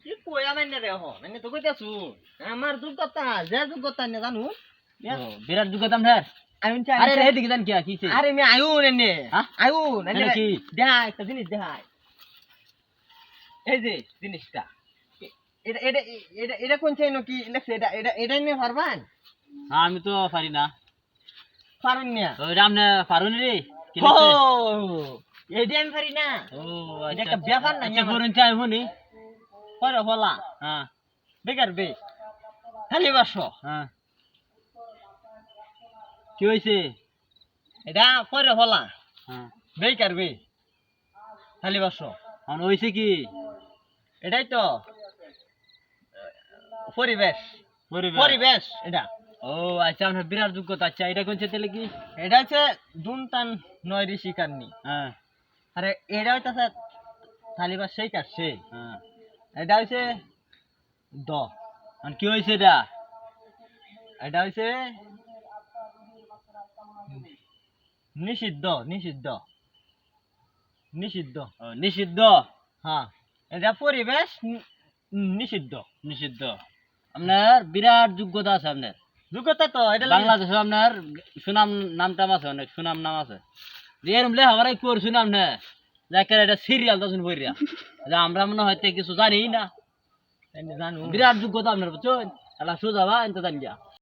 কি কই আমার না রে হন আমি তো কইতাছু আমার যোগ্যতা যে যোগ্যতা না জানু বিরাট যোগ্যতা আপনার আমি আরে রে এদিকে জান কি কিছে আরে আমি আয়ুন এনে হ্যাঁ? আয়ুন এনে এনে কি? দেখা একটা জিনিস দেখাই এই যে জিনিসটা এটা এটা এটা এটা কোন চাই নাকি লেখছে এটা এটা এটা নিয়ে পারবান হ্যাঁ আমি তো পারি না পারুন না তো এটা আপনি পারুন রে কি ও লিখছে? এইটা আমি পারি না ও এটা একটা ব্যাপার না আচ্ছা করুন চাই শুনি পরে হলা হ্যাঁ বেকার বে খালি বাসো হ্যাঁ কি হইছে এটা পরে হলা হ্যাঁ বেকার বে খালি বাসো এখন হইছে কি এটাই তো পরিবেশ পরিবেশ পরিবেশ এটা ও আচ্ছা আপনার বিরাট যোগ্যতা আচ্ছা এটা কোন তাহলে কি এটা হচ্ছে দুনটান নয় ঋষি কান্নি হ্যাঁ আরে এটা হইতাছে থালিবাস সেই কাজ সেই হ্যাঁ এটা হইছে দ এখন কি হইছে এটা এটা হইছে নিষিদ্ধ নিষিদ্ধ নিষিদ্ধ ও, নিষিদ্ধ হ্যাঁ এটা পরিবেশ নিষিদ্ধ নিষিদ্ধ আপনার বিরাট যোগ্যতা আছে আপনার যোগ্যতা তো এটা লাগে- বাংলাদেশে আপনার সুনাম নামটাম আছে অনেক সুনাম নাম আছে যে এরম লেখাপড়াই করছুন আপনি যাকে এটা সিরিয়াল দর্শন করিয়া যে আমরা মনে হয়তো কিছু জানি না জানো বিরাট যোগ্যতা আপনার বুঝছেন এলা সোজা বা এনতে জানি